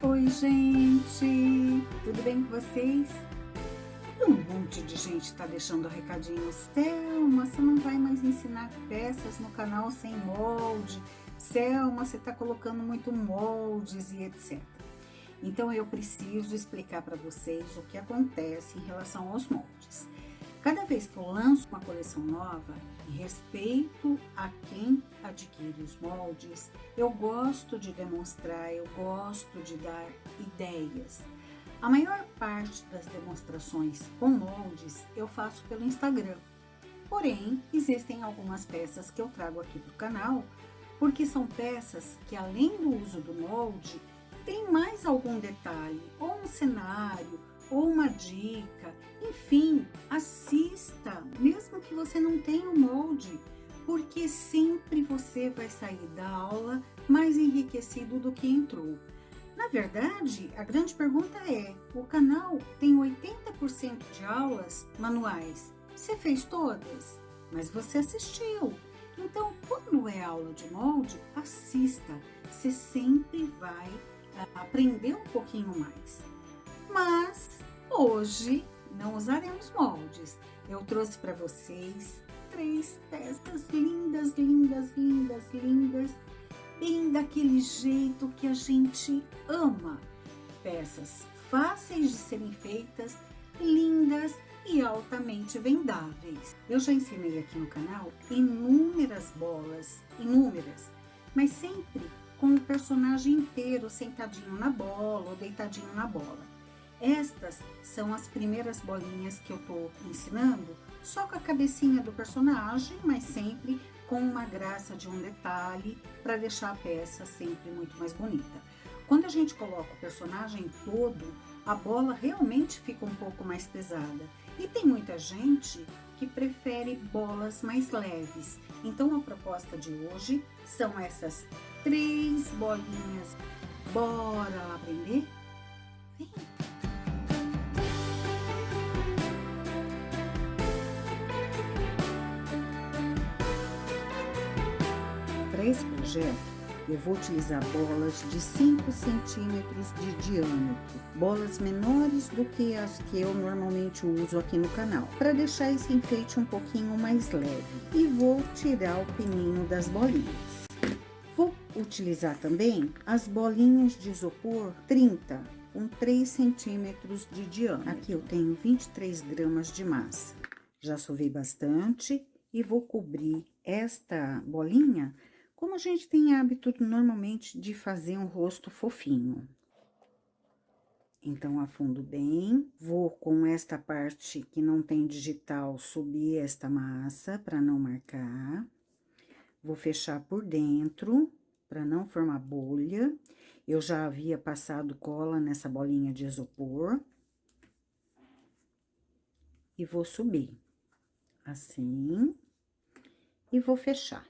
Oi, gente! Tudo bem com vocês? Um monte de gente está deixando recadinhos. Selma, você não vai mais ensinar peças no canal sem molde. Selma, você está colocando muito moldes e etc. Então eu preciso explicar para vocês o que acontece em relação aos moldes. Cada vez que eu lanço uma coleção nova, em respeito a quem adquire os moldes, eu gosto de demonstrar, eu gosto de dar ideias. A maior parte das demonstrações com moldes eu faço pelo Instagram. Porém, existem algumas peças que eu trago aqui para o canal, porque são peças que, além do uso do molde, tem mais algum detalhe, ou um cenário, ou uma dica, enfim, assista, mesmo que você não tenha o molde, porque sempre você vai sair da aula mais enriquecido do que entrou. Na verdade, a grande pergunta é, o canal tem 80% de aulas manuais, você fez todas? Mas você assistiu. Então, quando é aula de molde, assista, você sempre vai aprender um pouquinho mais. Mas hoje não usaremos moldes. Eu trouxe para vocês 3 peças lindas, lindas, lindas, lindas, bem daquele jeito que a gente ama. Peças fáceis de serem feitas, lindas e altamente vendáveis. Eu já ensinei aqui no canal inúmeras bolas, mas sempre com o personagem inteiro sentadinho na bola ou deitadinho na bola. Estas são as primeiras bolinhas que eu tô ensinando, só com a cabecinha do personagem, mas sempre com uma graça de um detalhe para deixar a peça sempre muito mais bonita. Quando a gente coloca o personagem todo, a bola realmente fica um pouco mais pesada. E tem muita gente que prefere bolas mais leves. Então a proposta de hoje são essas 3 bolinhas. Bora lá aprender? Vem! Para esse projeto, eu vou utilizar bolas de 5 centímetros de diâmetro, bolas menores do que as que eu normalmente uso aqui no canal, para deixar esse enfeite um pouquinho mais leve. E vou tirar o pininho das bolinhas. Vou utilizar também as bolinhas de isopor 30, com 3 centímetros de diâmetro. Aqui eu tenho 23 gramas de massa. Já sovei bastante e vou cobrir esta bolinha como a gente tem hábito normalmente de fazer um rosto fofinho. Então, afundo bem, vou com esta parte que não tem digital subir esta massa para não marcar. Vou fechar por dentro para não formar bolha. Eu já havia passado cola nessa bolinha de isopor. E vou subir, assim, e vou fechar.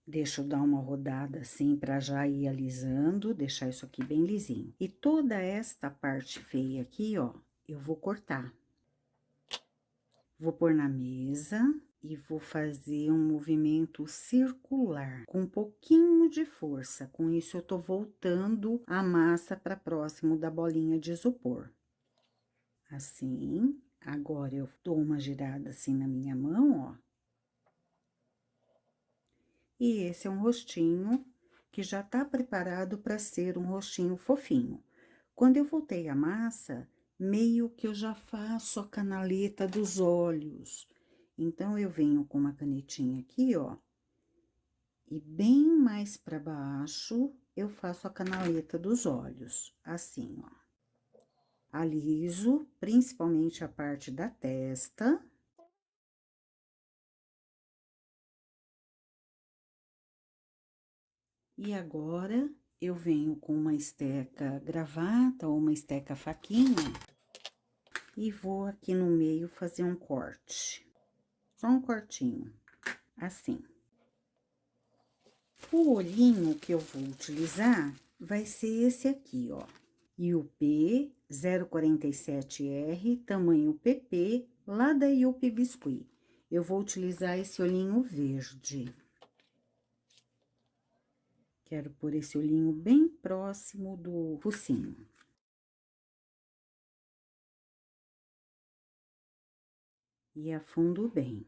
Deixa eu dar uma rodada assim para já ir alisando, deixar isso aqui bem lisinho. E toda esta parte feia aqui, ó, eu vou cortar. Vou pôr na mesa e vou fazer um movimento circular, com um pouquinho de força. Com isso, eu tô voltando a massa para próximo da bolinha de isopor. Assim, agora eu dou uma girada assim na minha mão, ó. E esse é um rostinho que já tá preparado para ser um rostinho fofinho. Quando eu voltei a massa, meio que eu já faço a canaleta dos olhos. Então, eu venho com uma canetinha aqui, ó, e bem mais para baixo, eu faço a canaleta dos olhos, assim, ó. Aliso, principalmente a parte da testa. E agora, eu venho com uma esteca gravata ou uma esteca faquinha e vou aqui no meio fazer um corte. Só um cortinho, assim. O olhinho que eu vou utilizar vai ser esse aqui, ó. IUP 047R, tamanho PP, lá da IUP Biscuit. eu vou utilizar esse olhinho verde. Quero pôr esse olhinho bem próximo do focinho. E afundo bem.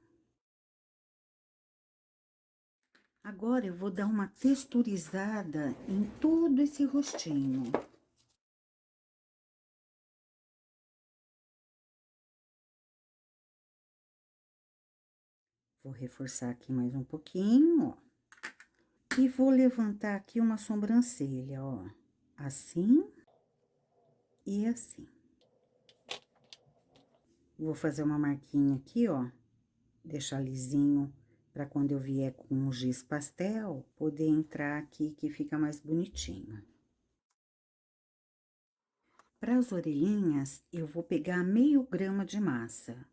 Agora, eu vou dar uma texturizada em todo esse rostinho. Vou reforçar aqui mais um pouquinho, ó. E vou levantar aqui uma sobrancelha, ó. Assim e assim. Vou fazer uma marquinha aqui, ó. Deixar lisinho, pra quando eu vier com o giz pastel, poder entrar aqui que fica mais bonitinho. Para as orelhinhas, eu vou pegar meio grama de massa.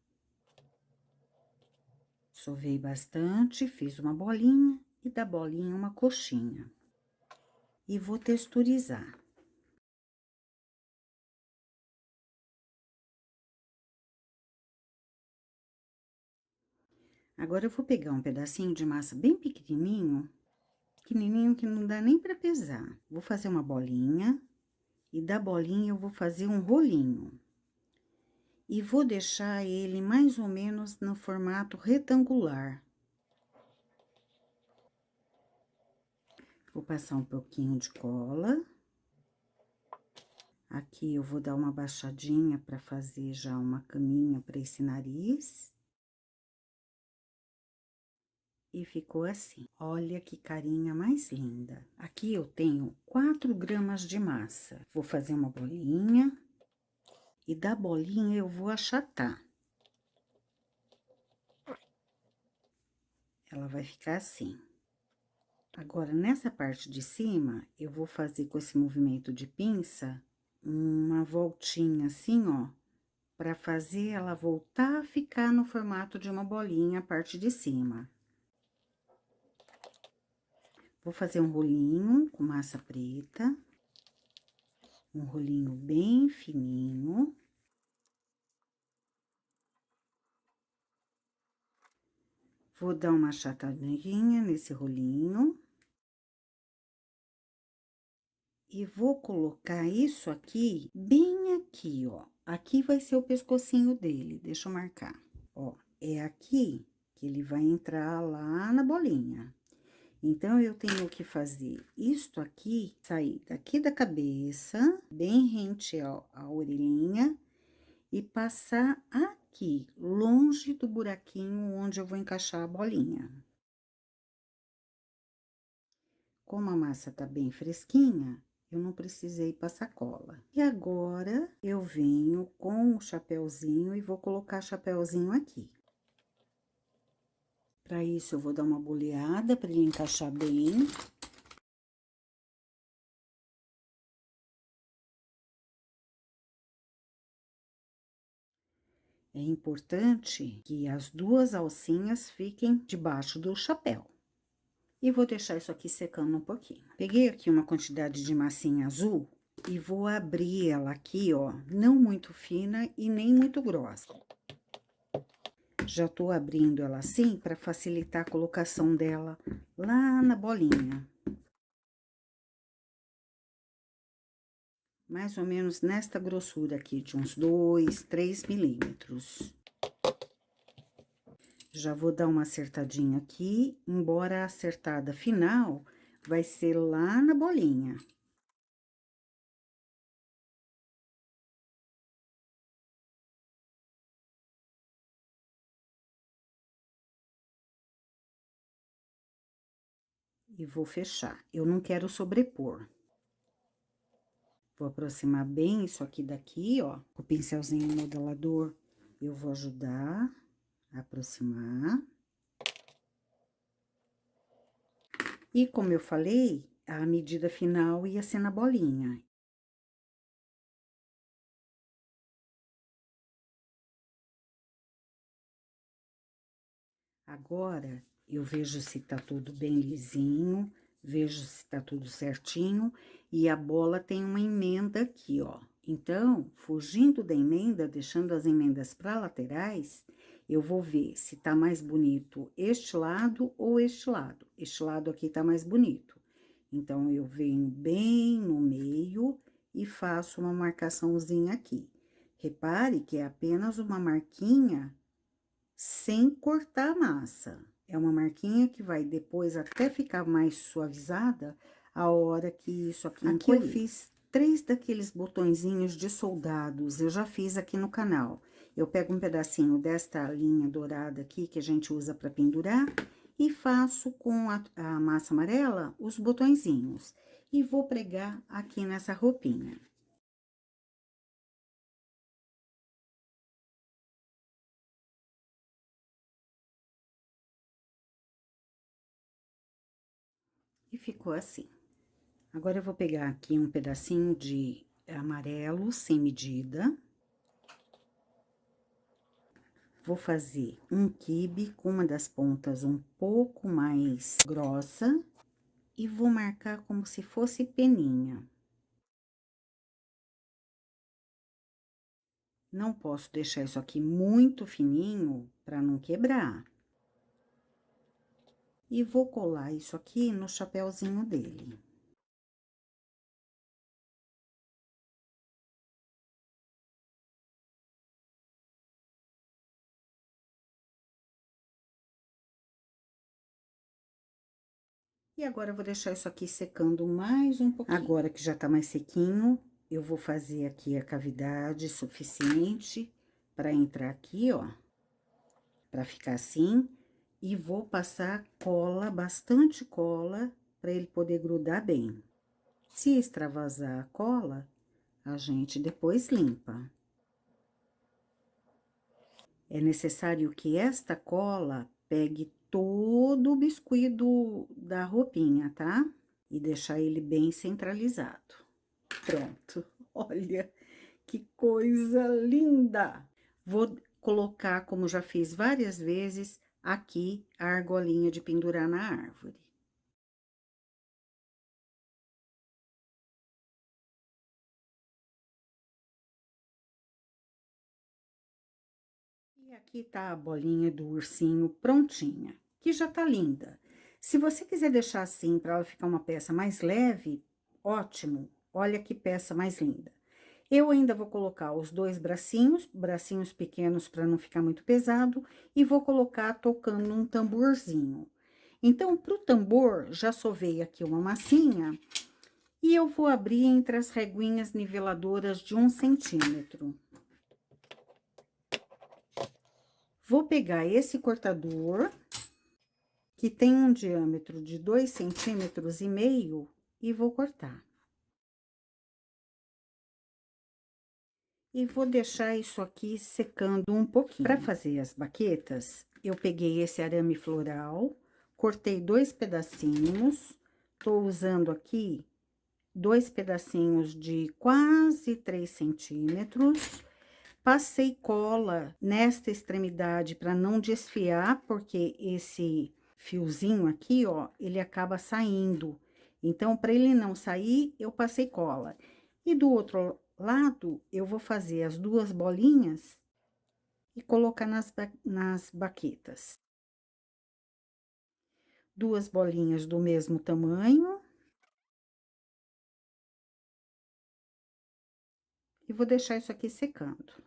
Sovei bastante, fiz uma bolinha e da bolinha uma coxinha. E vou texturizar. Agora, eu vou pegar um pedacinho de massa bem pequenininho, pequenininho que não dá nem para pesar. Vou fazer uma bolinha e da bolinha eu vou fazer um rolinho. E vou deixar ele mais ou menos no formato retangular. Vou passar um pouquinho de cola. Aqui eu vou dar uma baixadinha para fazer já uma caminha para esse nariz. E ficou assim. Olha que carinha mais linda. Aqui eu tenho 4 gramas de massa. Vou fazer uma bolinha. E da bolinha eu vou achatar. Ela vai ficar assim. Agora, nessa parte de cima, eu vou fazer com esse movimento de pinça, uma voltinha assim, ó, pra fazer ela voltar a ficar no formato de uma bolinha, a parte de cima. Vou fazer um rolinho com massa preta, um rolinho bem fininho. Vou dar uma achatadinha nesse rolinho. E vou colocar isso aqui, bem aqui, ó. Aqui vai ser o pescocinho dele, deixa eu marcar. Ó, é aqui que ele vai entrar lá na bolinha. Então, eu tenho que fazer isto aqui, sair daqui da cabeça, bem rente à orelhinha, e passar aqui, longe do buraquinho onde eu vou encaixar a bolinha. Como a massa tá bem fresquinha, eu não precisei passar cola. E agora, eu venho com o chapéuzinho e vou colocar chapéuzinho aqui. Para isso, eu vou dar uma boleada para ele encaixar bem. É importante que as duas alcinhas fiquem debaixo do chapéu. E vou deixar isso aqui secando um pouquinho. Peguei aqui uma quantidade de massinha azul e vou abrir ela aqui, ó, não muito fina e nem muito grossa. Já tô abrindo ela assim para facilitar a colocação dela lá na bolinha. Mais ou menos nesta grossura aqui, de uns 2, 3 milímetros. Já vou dar uma acertadinha aqui, embora a acertada final vai ser lá na bolinha. E vou fechar. Eu não quero sobrepor. Vou aproximar bem isso aqui daqui, ó. Com o pincelzinho modelador, eu vou ajudar a aproximar. E como eu falei, a medida final ia ser na bolinha. Agora, eu vejo se tá tudo bem lisinho, vejo se tá tudo certinho, e a bola tem uma emenda aqui, ó. Então, fugindo da emenda, deixando as emendas para laterais, Eu vou ver se tá mais bonito este lado ou este lado. Este lado aqui tá mais bonito. Então, eu venho bem no meio e faço uma marcaçãozinha aqui. Repare que é apenas uma marquinha sem cortar a massa. É uma marquinha que vai depois até ficar mais suavizada a hora que isso aqui encolher. Aqui eu fiz 3 daqueles botõezinhos de soldados, eu já fiz aqui no canal. Eu pego um pedacinho desta linha dourada aqui, que a gente usa para pendurar, e faço com a massa amarela os botõezinhos. E vou pregar aqui nessa roupinha. E ficou assim. Agora, eu vou pegar aqui um pedacinho de amarelo sem medida. Vou fazer um quibe com uma das pontas um pouco mais grossa. E vou marcar como se fosse peninha. Não posso deixar isso aqui muito fininho para não quebrar. E vou colar isso aqui no chapéuzinho dele. E agora, eu vou deixar isso aqui secando mais um pouquinho. Agora que já tá mais sequinho, eu vou fazer aqui a cavidade suficiente para entrar aqui, ó. Pra ficar assim. E vou passar cola, bastante cola, para ele poder grudar bem. Se extravasar a cola, a gente depois limpa. É necessário que esta cola pegue todo o biscuit da roupinha, tá? E deixar ele bem centralizado. Pronto. Olha que coisa linda! Vou colocar, como já fiz várias vezes, aqui a argolinha de pendurar na árvore. E aqui tá a bolinha do ursinho prontinha, que já tá linda. Se você quiser deixar assim para ela ficar uma peça mais leve, ótimo. Olha que peça mais linda. Eu ainda vou colocar os 2 bracinhos pequenos para não ficar muito pesado, e vou colocar tocando um tamborzinho. Então, pro tambor, já sovei aqui uma massinha, e eu vou abrir entre as reguinhas niveladoras de 1 centímetro. Vou pegar esse cortador, que tem um diâmetro de 2,5 centímetros, e vou cortar. E vou deixar isso aqui secando um pouquinho. Para fazer as baquetas, eu peguei esse arame floral, cortei 2 pedacinhos, tô usando aqui 2 pedacinhos de quase 3 centímetros. Passei cola nesta extremidade para não desfiar, porque esse fiozinho aqui, ó, ele acaba saindo. Então, para ele não sair, eu passei cola. E do outro lado, eu vou fazer as 2 bolinhas e colocar nas baquetas. 2 bolinhas do mesmo tamanho. E vou deixar isso aqui secando.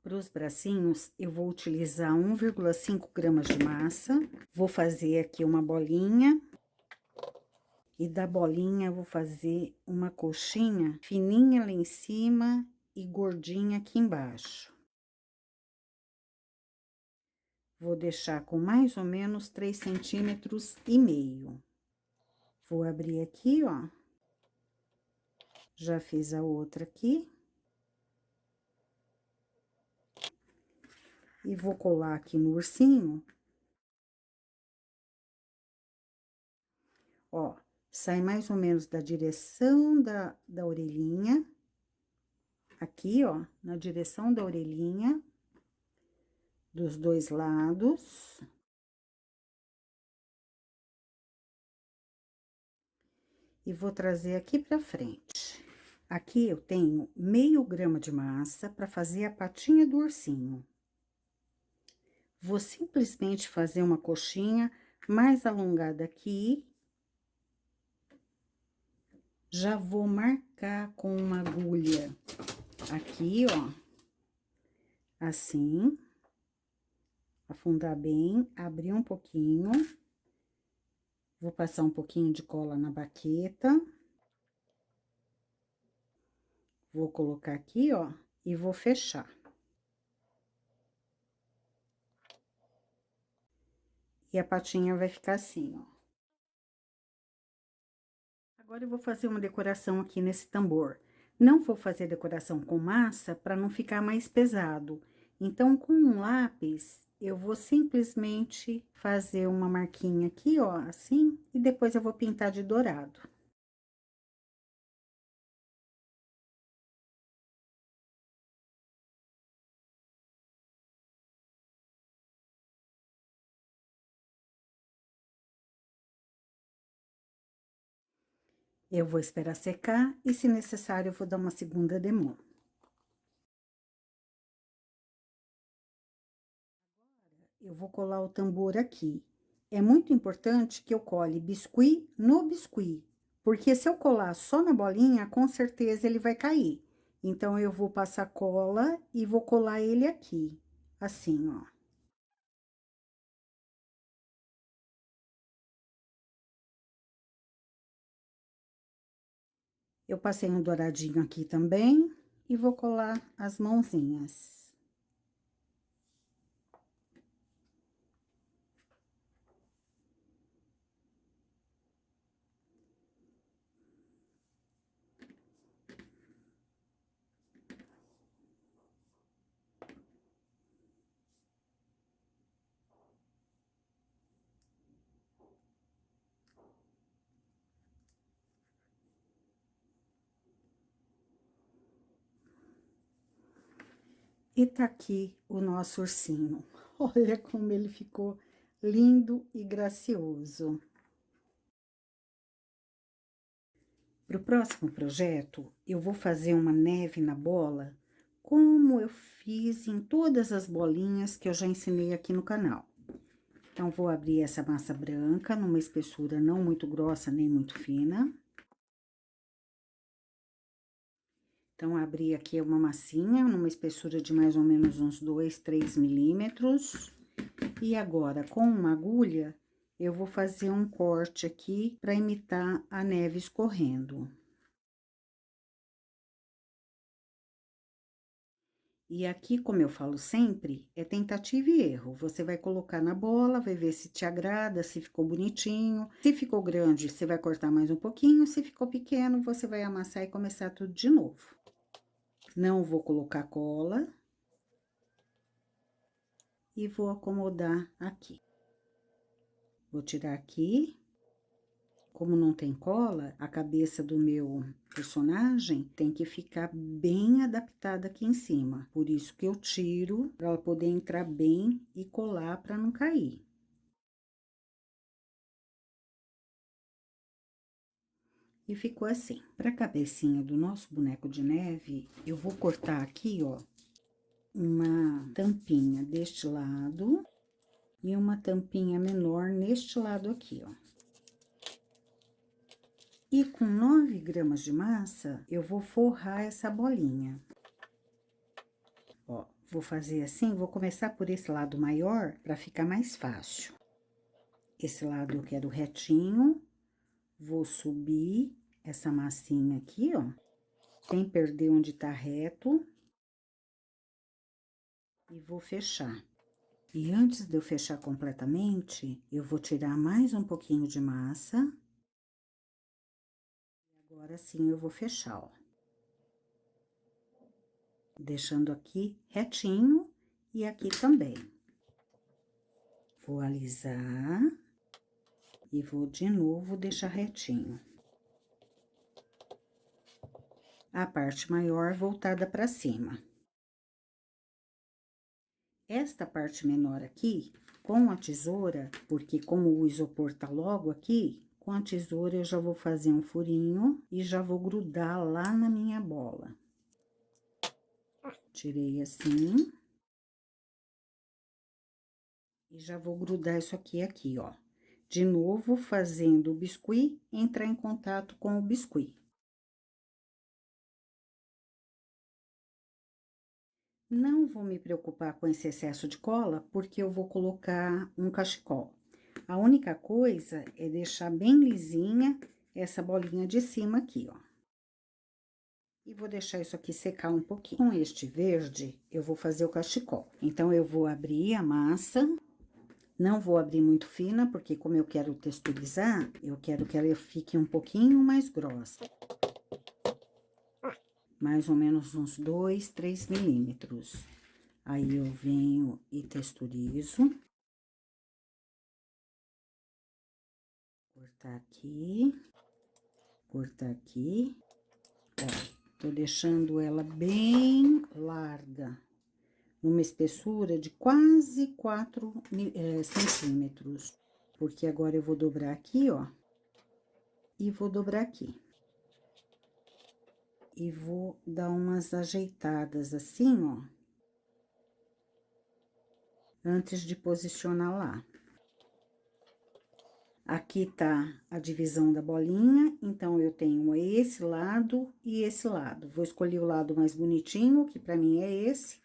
Para os bracinhos, eu vou utilizar 1,5 gramas de massa. Vou fazer aqui uma bolinha. E da bolinha, eu vou fazer uma coxinha fininha lá em cima e gordinha aqui embaixo. Vou deixar com mais ou menos 3,5 centímetros. Vou abrir aqui, ó. Já fiz a outra aqui. E vou colar aqui no ursinho. Ó, sai mais ou menos da direção da orelhinha. Aqui, ó, na direção da orelhinha. Dos 2 lados. E vou trazer aqui pra frente. Aqui eu tenho meio grama de massa para fazer a patinha do ursinho. Vou simplesmente fazer uma coxinha mais alongada aqui. Já vou marcar com uma agulha aqui, ó. Assim. Afundar bem, abrir um pouquinho. Vou passar um pouquinho de cola na baqueta. Vou colocar aqui, ó, e vou fechar. E a patinha vai ficar assim, ó. Agora eu vou fazer uma decoração aqui nesse tambor. Não vou fazer decoração com massa para não ficar mais pesado. Então, com um lápis, eu vou simplesmente fazer uma marquinha aqui, ó, assim, e depois eu vou pintar de dourado. Eu vou esperar secar e, se necessário, eu vou dar uma segunda demão. Eu vou colar o tambor aqui. É muito importante que eu cole biscuit no biscuit, porque se eu colar só na bolinha, com certeza ele vai cair. Então, eu vou passar cola e vou colar ele aqui, assim, ó. Eu passei um douradinho aqui também e vou colar as mãozinhas. E tá aqui o nosso ursinho. Olha como ele ficou lindo e gracioso. Para o próximo projeto, eu vou fazer uma neve na bola, como eu fiz em todas as bolinhas que eu já ensinei aqui no canal. Então, vou abrir essa massa branca numa espessura não muito grossa nem muito fina. Então, abri aqui uma massinha numa espessura de mais ou menos uns 2, 3 milímetros. E agora, com uma agulha, eu vou fazer um corte aqui para imitar a neve escorrendo. E aqui, como eu falo sempre, é tentativa e erro. Você vai colocar na bola, vai ver se te agrada, se ficou bonitinho. Se ficou grande, você vai cortar mais um pouquinho. Se ficou pequeno, você vai amassar e começar tudo de novo. Não vou colocar cola. E vou acomodar aqui. Vou tirar aqui. Como não tem cola, a cabeça do meu personagem tem que ficar bem adaptada aqui em cima. Por isso que eu tiro, para ela poder entrar bem e colar para não cair. E ficou assim. Para a cabecinha do nosso boneco de neve, eu vou cortar aqui, ó, uma tampinha deste lado e uma tampinha menor neste lado aqui, ó. E com 9 gramas de massa, eu vou forrar essa bolinha. Ó, vou fazer assim, vou começar por esse lado maior, para ficar mais fácil. Esse lado eu quero retinho, vou subir essa massinha aqui, ó, sem perder onde tá reto. E vou fechar. E antes de eu fechar completamente, eu vou tirar mais um pouquinho de massa. Agora sim eu vou fechar, ó. Deixando aqui retinho e aqui também. Vou alisar e vou de novo deixar retinho. A parte maior voltada para cima. Esta parte menor aqui, com a tesoura, porque como o isopor tá logo aqui, Com a tesoura, eu já vou fazer um furinho e já vou grudar lá na minha bola. Tirei assim. E já vou grudar isso aqui, ó. De novo, fazendo o biscuit entrar em contato com o biscuit. Não vou me preocupar com esse excesso de cola, porque eu vou colocar um cachecol. A única coisa é deixar bem lisinha essa bolinha de cima aqui, ó. E vou deixar isso aqui secar um pouquinho. Com este verde, eu vou fazer o cachecol. Então, eu vou abrir a massa. Não vou abrir muito fina, porque como eu quero texturizar, eu quero que ela fique um pouquinho mais grossa. Mais ou menos uns 2, 3 milímetros. Aí, eu venho e texturizo. Cortar aqui. Cortar aqui. Ó, tô deixando ela bem larga. Numa espessura de quase 4 centímetros. Porque agora eu vou dobrar aqui, ó. E vou dobrar aqui. E vou dar umas ajeitadas assim, ó. Antes de posicionar lá. Aqui tá a divisão da bolinha, então, eu tenho esse lado e esse lado. Vou escolher o lado mais bonitinho, que pra mim é esse.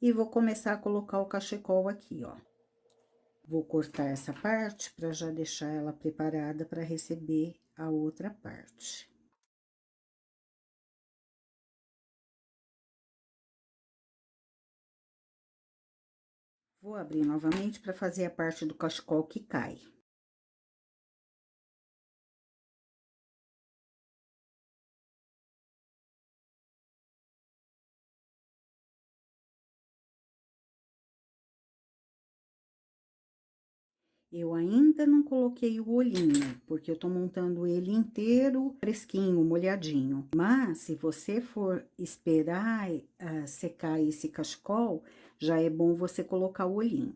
E vou começar a colocar o cachecol aqui, ó. Vou cortar essa parte pra já deixar ela preparada pra receber a outra parte. Vou abrir novamente pra fazer a parte do cachecol que cai. Eu ainda não coloquei o olhinho, porque eu tô montando ele inteiro, fresquinho, molhadinho. Mas, se você for esperar secar esse cachecol, já é bom você colocar o olhinho.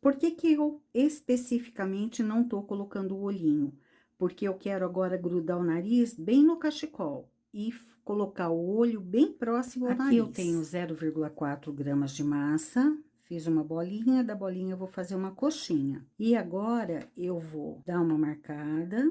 Por que que eu especificamente não tô colocando o olhinho? Porque eu quero agora grudar o nariz bem no cachecol e colocar o olho bem próximo ao nariz. Aqui eu tenho 0,4 gramas de massa. Fiz uma bolinha, da bolinha eu vou fazer uma coxinha. E agora, eu vou dar uma marcada.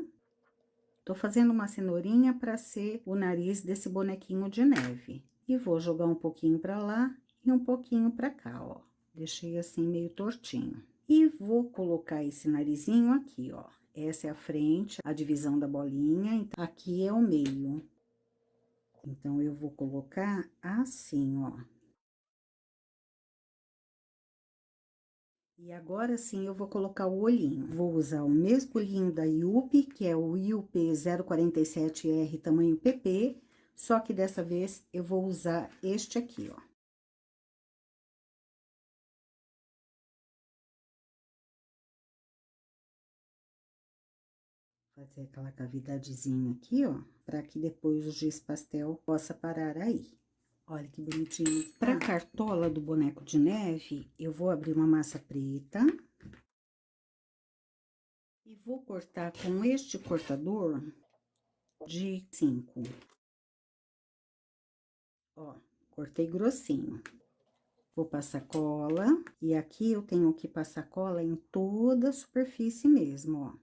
Tô fazendo uma cenourinha para ser o nariz desse bonequinho de neve. E vou jogar um pouquinho para lá e um pouquinho para cá, ó. Deixei assim meio tortinho. E vou colocar esse narizinho aqui, ó. Essa é a frente, a divisão da bolinha, então, aqui é o meio. Então, eu vou colocar assim, ó. E agora sim, eu vou colocar o olhinho. Vou usar o mesmo olhinho da Yupi, que é o Yupi 047R tamanho PP, só que dessa vez eu vou usar este aqui, ó. Fazer aquela cavidadezinha aqui, ó, para que depois o giz pastel possa parar aí. Olha que bonitinho. Pra cartola do boneco de neve, eu vou abrir uma massa preta. E vou cortar com este cortador de 5. Ó, cortei grossinho. Vou passar cola, e aqui eu tenho que passar cola em toda a superfície mesmo, ó.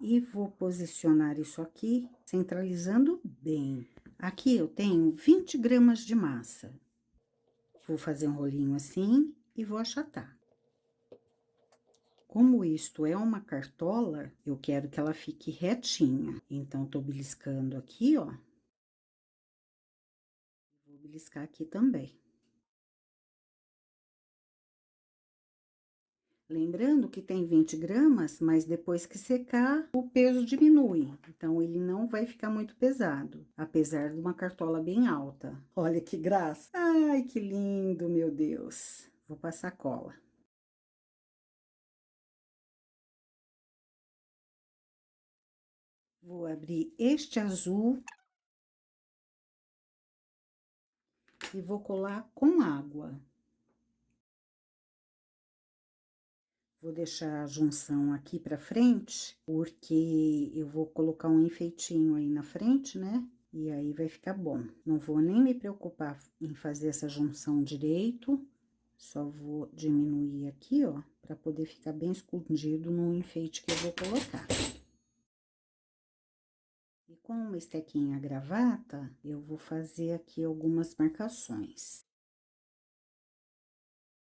E vou posicionar isso aqui, centralizando bem. Aqui eu tenho 20 gramas de massa. Vou fazer um rolinho assim e vou achatar. Como isto é uma cartola, eu quero que ela fique retinha. Então, tô beliscando aqui, ó. Vou beliscar aqui também. Lembrando que tem 20 gramas, mas depois que secar, o peso diminui. Então, ele não vai ficar muito pesado, apesar de uma cartola bem alta. Olha que graça! Ai, que lindo, meu Deus! Vou passar cola. Vou abrir este azul e vou colar com água. Vou deixar a junção aqui pra frente, porque eu vou colocar um enfeitinho aí na frente, né? E aí vai ficar bom. Não vou nem me preocupar em fazer essa junção direito, só vou diminuir aqui, ó, pra poder ficar bem escondido no enfeite que eu vou colocar. E com uma estequinha gravata, eu vou fazer aqui algumas marcações.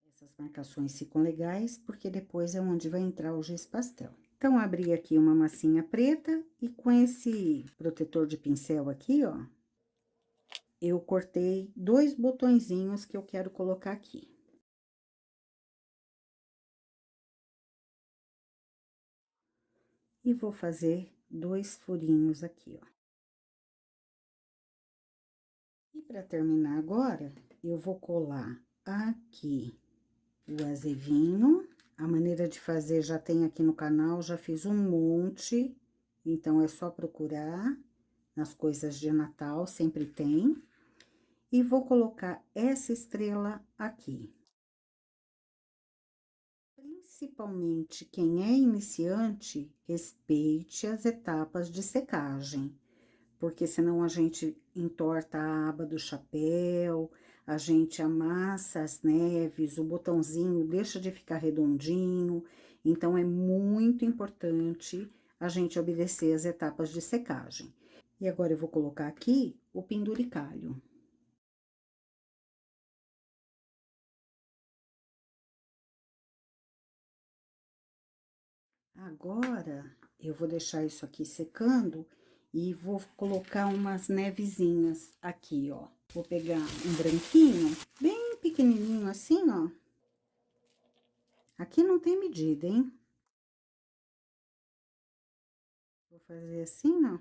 Essas marcações ficam legais, porque depois é onde vai entrar o giz pastel. Então, abri aqui uma massinha preta e com esse protetor de pincel aqui, ó, eu cortei 2 botõezinhos que eu quero colocar aqui. E vou fazer 2 furinhos aqui, ó. E para terminar agora, eu vou colar aqui o azevinho. A maneira de fazer já tem aqui no canal, já fiz um monte, então é só procurar nas coisas de Natal, sempre tem. E vou colocar essa estrela aqui. Principalmente quem é iniciante, respeite as etapas de secagem, porque senão a gente entorta a aba do chapéu, a gente amassa as neves, o botãozinho deixa de ficar redondinho, então é muito importante a gente obedecer as etapas de secagem. E agora eu vou colocar aqui o penduricalho. Agora, eu vou deixar isso aqui secando e vou colocar umas nevezinhas aqui, ó. Vou pegar um branquinho, bem pequenininho assim, ó. Aqui não tem medida, hein? Vou fazer assim, ó.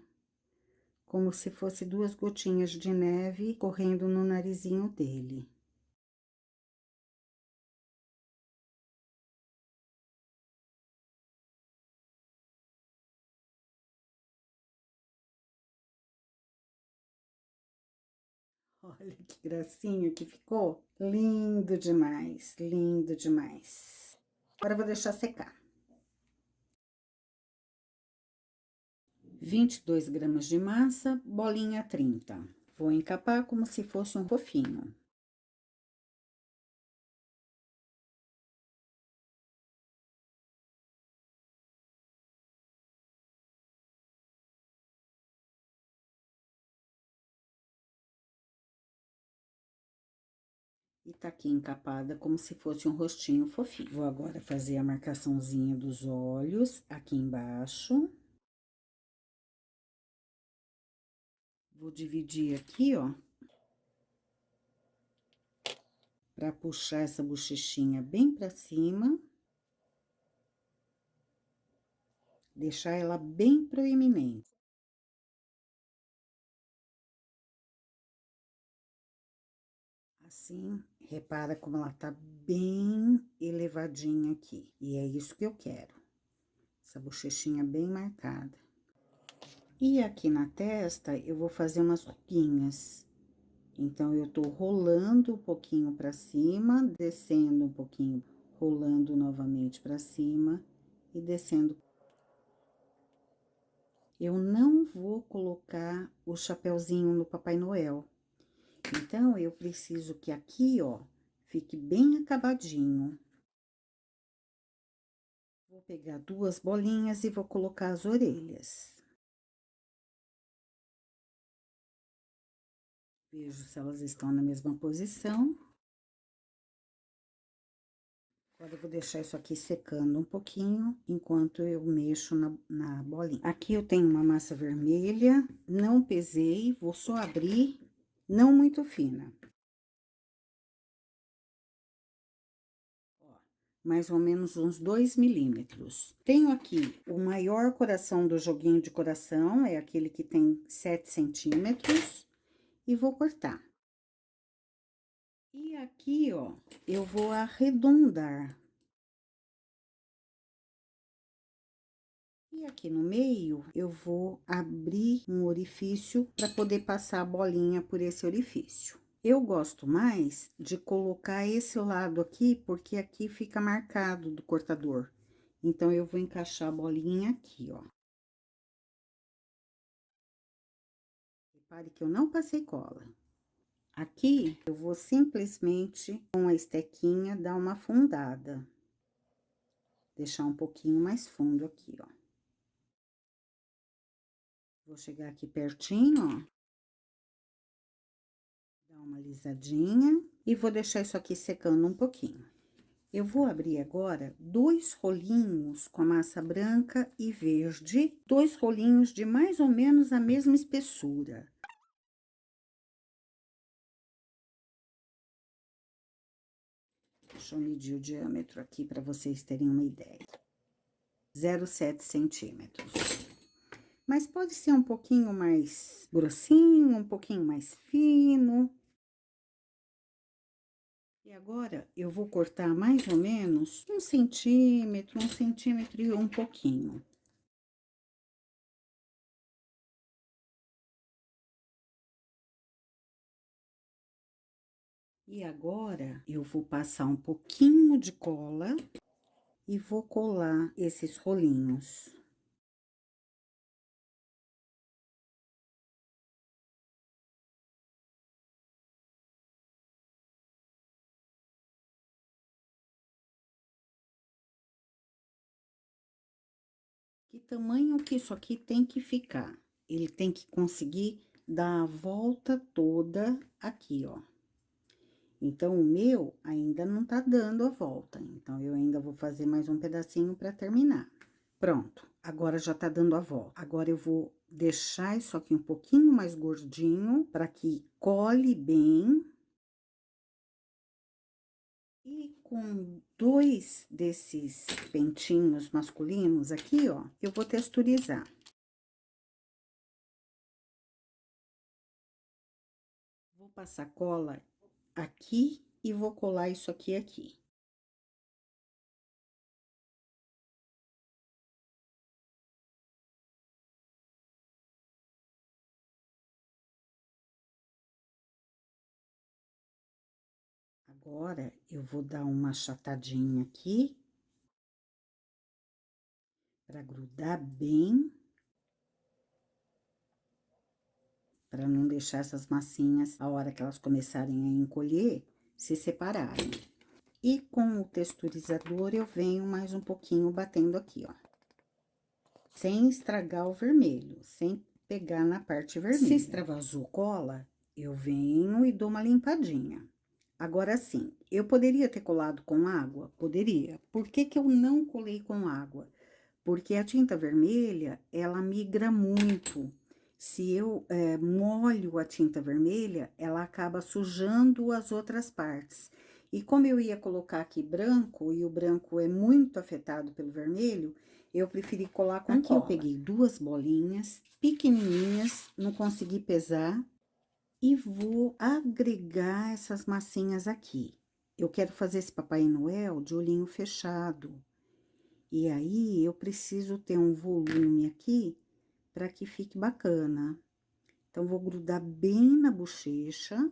Como se fosse 2 gotinhas de neve correndo no narizinho dele. Olha que gracinha que ficou. Lindo demais, lindo demais. Agora eu vou deixar secar. 22 gramas de massa, bolinha 30. Vou encapar como se fosse um fofinho. E tá aqui encapada como se fosse um rostinho fofinho. Vou agora fazer a marcaçãozinha dos olhos aqui embaixo. Vou dividir aqui, ó. Pra puxar essa bochechinha bem pra cima. Deixar ela bem proeminente. Assim, repara como ela tá bem elevadinha aqui. E é isso que eu quero. Essa bochechinha bem marcada. E aqui na testa, eu vou fazer umas ruguinhas. Então, eu tô rolando um pouquinho pra cima, descendo um pouquinho, rolando novamente pra cima e descendo. Eu não vou colocar o chapeuzinho no Papai Noel. Então, eu preciso que aqui, ó, fique bem acabadinho. Vou pegar 2 bolinhas e vou colocar as orelhas. Vejo se elas estão na mesma posição. Agora, eu vou deixar isso aqui secando um pouquinho, enquanto eu mexo na bolinha. Aqui eu tenho uma massa vermelha, não pesei, vou só abrir, não muito fina. Ó, mais ou menos uns 2 milímetros. Tenho aqui o maior coração do joguinho de coração, é aquele que tem 7 centímetros, e vou cortar. E aqui, ó, eu vou arredondar. E aqui no meio, eu vou abrir um orifício para poder passar a bolinha por esse orifício. Eu gosto mais de colocar esse lado aqui, porque aqui fica marcado do cortador. Então, eu vou encaixar a bolinha aqui, ó. Repare que eu não passei cola. Aqui, eu vou simplesmente, com a estequinha, dar uma afundada. Deixar um pouquinho mais fundo aqui, ó. Vou chegar aqui pertinho, ó. Dar uma alisadinha e vou deixar isso aqui secando um pouquinho. Eu vou abrir agora 2 rolinhos com a massa branca e verde, 2 rolinhos de mais ou menos a mesma espessura. Deixa eu medir o diâmetro aqui para vocês terem uma ideia. 0,7 centímetros. Mas pode ser um pouquinho mais grossinho, um pouquinho mais fino. E agora, eu vou cortar mais ou menos 1 centímetro e um pouquinho. E agora, eu vou passar um pouquinho de cola e vou colar esses rolinhos. Que tamanho que isso aqui tem que ficar? Ele tem que conseguir dar a volta toda aqui, ó. Então, o meu ainda não tá dando a volta, então, eu ainda vou fazer mais um pedacinho pra terminar. Pronto, agora já tá dando a volta. Agora, eu vou deixar isso aqui um pouquinho mais gordinho, pra que cole bem. E com 2 desses pentinhos masculinos aqui, ó, eu vou texturizar. Vou passar cola aqui e vou colar isso aqui. Agora, eu vou dar uma achatadinha aqui. Pra grudar bem. Pra não deixar essas massinhas, a hora que elas começarem a encolher, se separarem. E com o texturizador, eu venho mais um pouquinho batendo aqui, ó. Sem estragar o vermelho, sem pegar na parte vermelha. Se extravasou cola, eu venho e dou uma limpadinha. Agora sim, eu poderia ter colado com água? Poderia. Por que que eu não colei com água? Porque a tinta vermelha, ela migra muito. Se eu molho a tinta vermelha, ela acaba sujando as outras partes. E como eu ia colocar aqui branco, e o branco é muito afetado pelo vermelho, eu preferi colar com cola. Aqui eu peguei 2 bolinhas pequenininhas, não consegui pesar, e vou agregar essas massinhas aqui. Eu quero fazer esse Papai Noel de olhinho fechado. E aí, eu preciso ter um volume aqui para que fique bacana. Então, vou grudar bem na bochecha.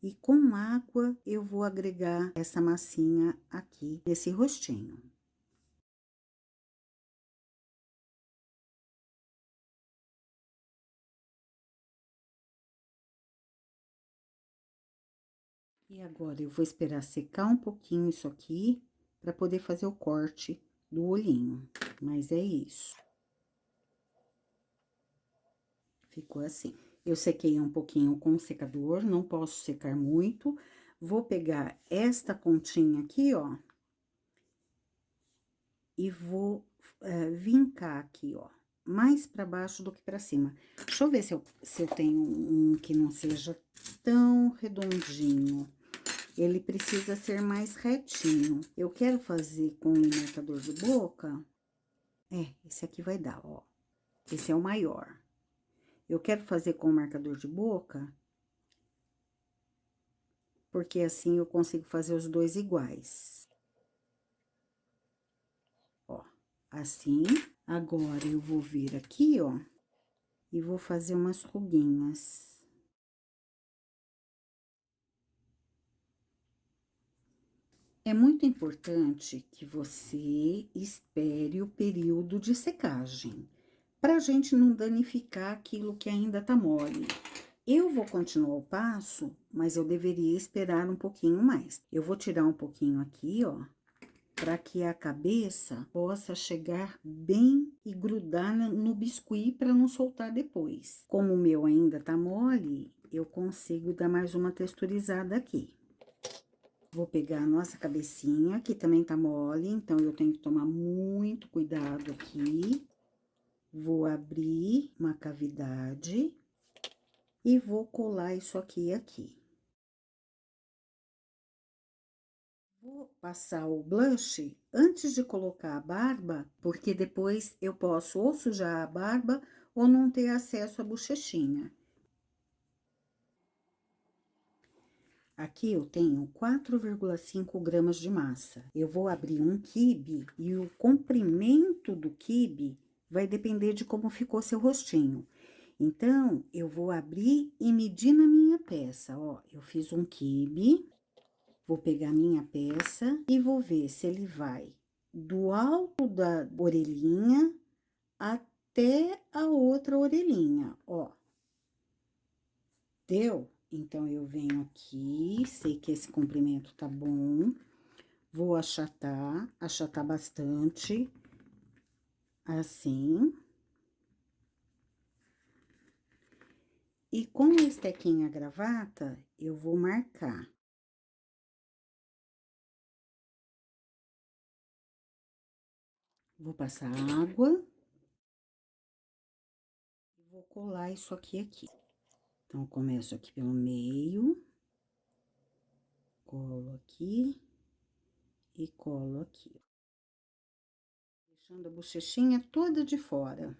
E com água, eu vou agregar essa massinha aqui, nesse rostinho. E agora, eu vou esperar secar um pouquinho isso aqui, para poder fazer o corte do olhinho. Mas é isso. Ficou assim. Eu sequei um pouquinho com o secador, não posso secar muito. Vou pegar esta pontinha aqui, ó. E vou vincar aqui, ó. Mais pra baixo do que pra cima. Deixa eu ver se eu tenho um que não seja tão redondinho. Ele precisa ser mais retinho. Eu quero fazer com o marcador de boca. Esse aqui vai dar, ó. Esse é o maior. Eu quero fazer com o marcador de boca, porque assim eu consigo fazer os dois iguais. Ó, assim. Agora, eu vou vir aqui, ó, e vou fazer umas ruguinhas. É muito importante que você espere o período de secagem, para a gente não danificar aquilo que ainda tá mole. Eu vou continuar o passo, mas eu deveria esperar um pouquinho mais. Eu vou tirar um pouquinho aqui, ó, para que a cabeça possa chegar bem e grudar no biscuit para não soltar depois. Como o meu ainda tá mole, eu consigo dar mais uma texturizada aqui. Vou pegar a nossa cabecinha, que também tá mole, então eu tenho que tomar muito cuidado aqui. Vou abrir uma cavidade e vou colar isso aqui. Vou passar o blush antes de colocar a barba, porque depois eu posso ou sujar a barba ou não ter acesso à bochechinha. Aqui eu tenho 4,5 gramas de massa. Eu vou abrir um quibe e o comprimento do quibe vai depender de como ficou seu rostinho. Então, eu vou abrir e medir na minha peça, ó. Eu fiz um quibe, vou pegar minha peça e vou ver se ele vai do alto da orelhinha até a outra orelhinha, ó. Deu? Então, eu venho aqui, sei que esse comprimento tá bom, vou achatar bastante, assim. E com a estequinha gravata, eu vou marcar. Vou passar água. E vou colar isso aqui. Então, eu começo aqui pelo meio. Colo aqui. E colo aqui. Deixando a bochechinha toda de fora.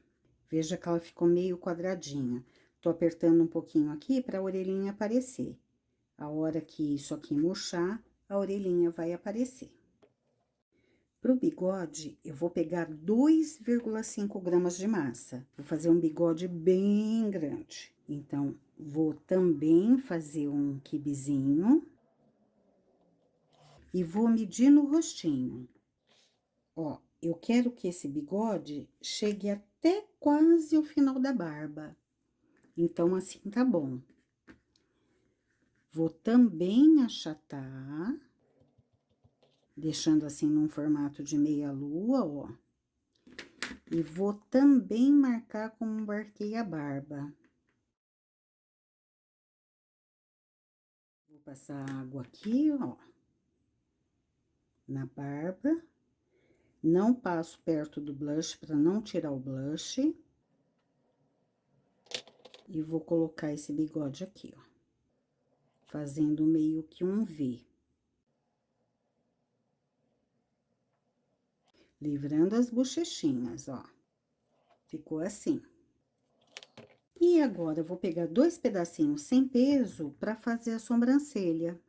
Veja que ela ficou meio quadradinha. Tô apertando um pouquinho aqui para a orelhinha aparecer. A hora que isso aqui murchar, a orelhinha vai aparecer. Pro bigode, eu vou pegar 2,5 gramas de massa. Vou fazer um bigode bem grande. Então, vou também fazer um quibezinho. E vou medir no rostinho. Ó, eu quero que esse bigode chegue até quase o final da barba. Então, assim tá bom. Vou também achatar, deixando assim num formato de meia lua, ó. E vou também marcar como marquei a barba. Vou passar água aqui, ó, na barba. Não passo perto do blush para não tirar o blush. E vou colocar esse bigode aqui, ó, fazendo meio que um V. Livrando as bochechinhas, ó. Ficou assim. E agora, eu vou pegar 2 pedacinhos sem peso para fazer a sobrancelha.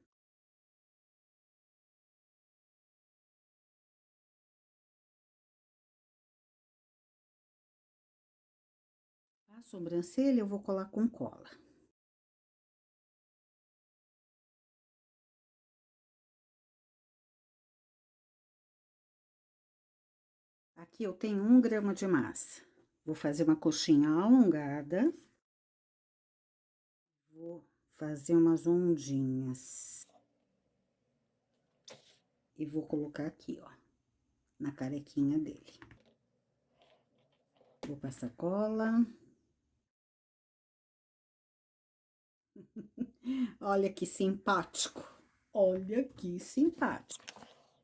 A sobrancelha eu vou colar com cola. Aqui eu tenho 1 grama de massa. Vou fazer uma coxinha alongada. Vou fazer umas ondinhas. E vou colocar aqui, ó, na carequinha dele. Vou passar cola. Olha que simpático. Olha que simpático.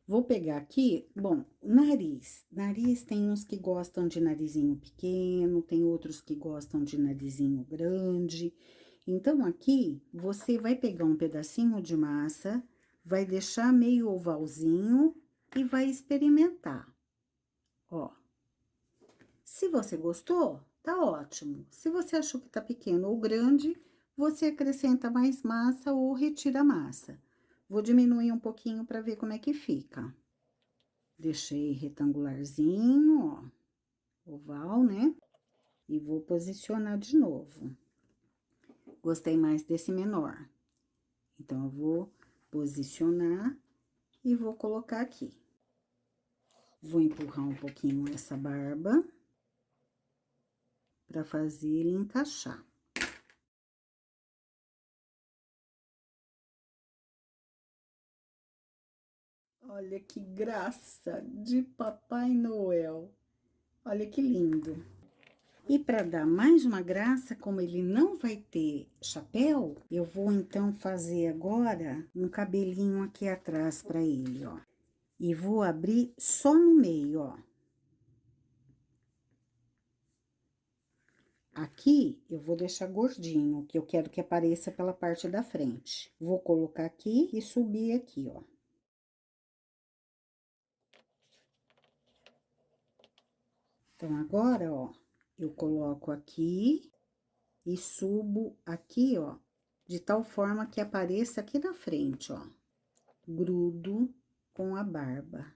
Vou pegar aqui, bom, nariz. Nariz tem uns que gostam de narizinho pequeno, tem outros que gostam de narizinho grande. Então, aqui, você vai pegar um pedacinho de massa, vai deixar meio ovalzinho e vai experimentar. Ó. Se você gostou, tá ótimo. Se você achou que tá pequeno ou grande, você acrescenta mais massa ou retira a massa. Vou diminuir um pouquinho para ver como é que fica. Deixei retangularzinho, ó, oval, né? E vou posicionar de novo. Gostei mais desse menor. Então, eu vou posicionar e vou colocar aqui. Vou empurrar um pouquinho essa barba para fazer ele encaixar. Olha que graça de Papai Noel. Olha que lindo. E para dar mais uma graça, como ele não vai ter chapéu, eu vou então fazer agora um cabelinho aqui atrás para ele, ó. E vou abrir só no meio, ó. Aqui eu vou deixar gordinho, que eu quero que apareça pela parte da frente. Vou colocar aqui e subir aqui, ó. Então, agora, ó, eu coloco aqui e subo aqui, ó, de tal forma que apareça aqui na frente, ó. Grudo com a barba.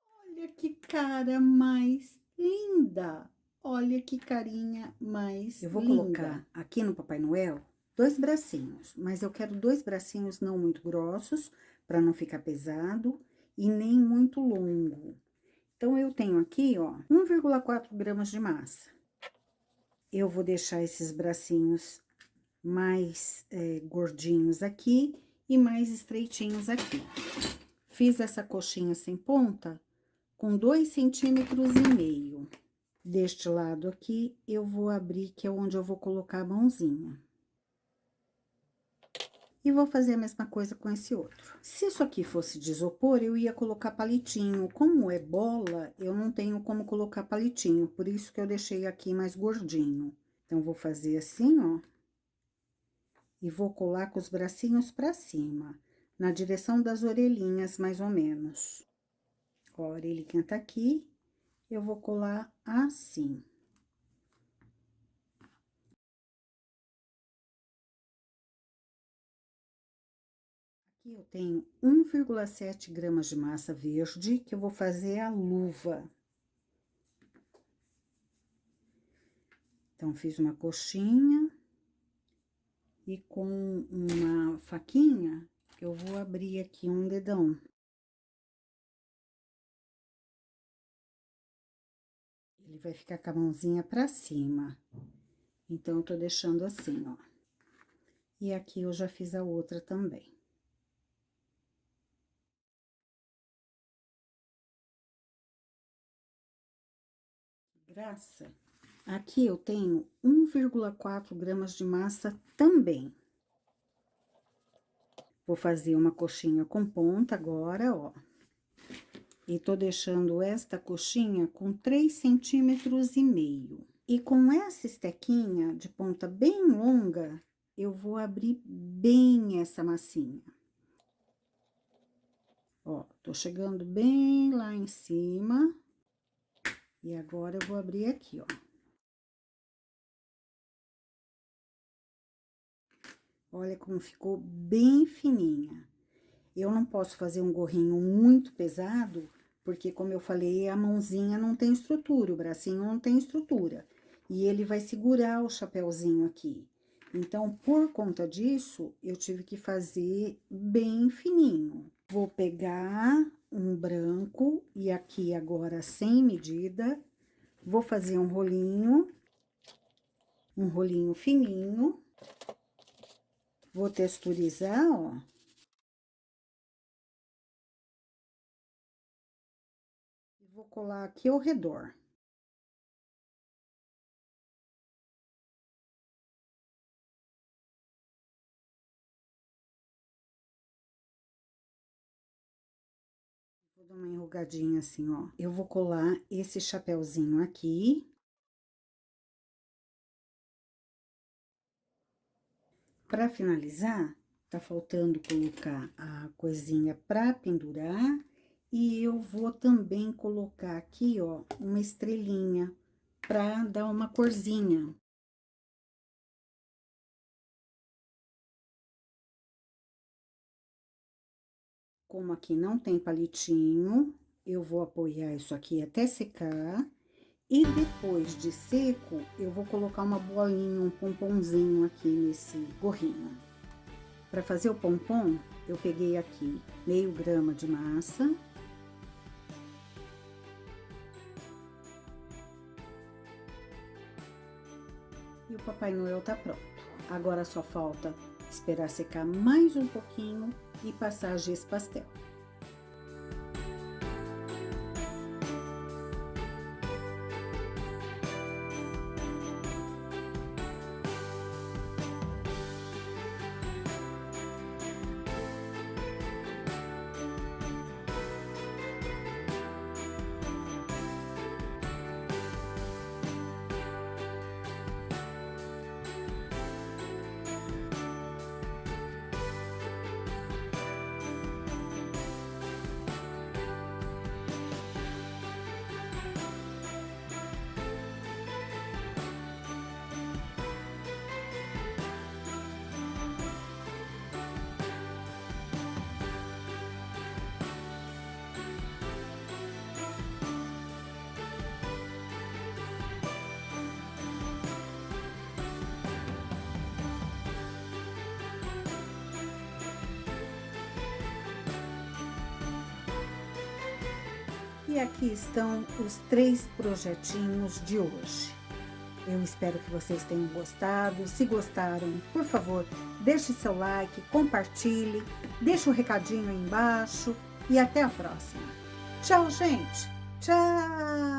Olha que cara mais linda! Olha que carinha mais linda! Eu vou colocar aqui no Papai Noel 2 bracinhos, mas eu quero 2 bracinhos não muito grossos, para não ficar pesado, e nem muito longo. Então, eu tenho aqui, ó, 1,4 gramas de massa. Eu vou deixar esses bracinhos mais gordinhos aqui e mais estreitinhos aqui. Fiz essa coxinha sem ponta com 2,5 centímetros. Deste lado aqui, eu vou abrir, que é onde eu vou colocar a mãozinha. E vou fazer a mesma coisa com esse outro. Se isso aqui fosse de isopor, eu ia colocar palitinho. Como é bola, eu não tenho como colocar palitinho, por isso que eu deixei aqui mais gordinho. Então, vou fazer assim, ó. E vou colar com os bracinhos pra cima, na direção das orelhinhas, mais ou menos. Ó, a orelhinha tá aqui, eu vou colar assim. Aqui eu tenho 1,7 gramas de massa verde, que eu vou fazer a luva. Então, fiz uma coxinha e com uma faquinha, eu vou abrir aqui um dedão. Ele vai ficar com a mãozinha pra cima. Então, eu tô deixando assim, ó. E aqui eu já fiz a outra também. Graça. Aqui eu tenho 1,4 gramas de massa também. Vou fazer uma coxinha com ponta agora, ó. E tô deixando esta coxinha com 3,5 centímetros. E com essa estequinha de ponta bem longa, eu vou abrir bem essa massinha. Ó, tô chegando bem lá em cima. E agora eu vou abrir aqui, ó. Olha como ficou bem fininha. Eu não posso fazer um gorrinho muito pesado, porque, como eu falei, a mãozinha não tem estrutura, o bracinho não tem estrutura. E ele vai segurar o chapéuzinho aqui. Então, por conta disso, eu tive que fazer bem fininho. Vou pegar um branco, e aqui agora sem medida, vou fazer um rolinho fininho. Vou texturizar, ó. E vou colar aqui ao redor. Vou dar uma enrugadinha assim, ó. Eu vou colar esse chapéuzinho aqui. Pra finalizar, tá faltando colocar a coisinha pra pendurar. E eu vou também colocar aqui, ó, uma estrelinha pra dar uma corzinha. Como aqui não tem palitinho, eu vou apoiar isso aqui até secar. E depois de seco, eu vou colocar uma bolinha, um pomponzinho aqui nesse gorrinho. Para fazer o pompom, eu peguei aqui meio grama de massa. E o Papai Noel tá pronto. Agora só falta esperar secar mais um pouquinho e passar giz pastel. E aqui estão os 3 projetinhos de hoje. Eu espero que vocês tenham gostado. Se gostaram, por favor, deixe seu like, compartilhe, deixe o recadinho aí embaixo e até a próxima. Tchau, gente! Tchau!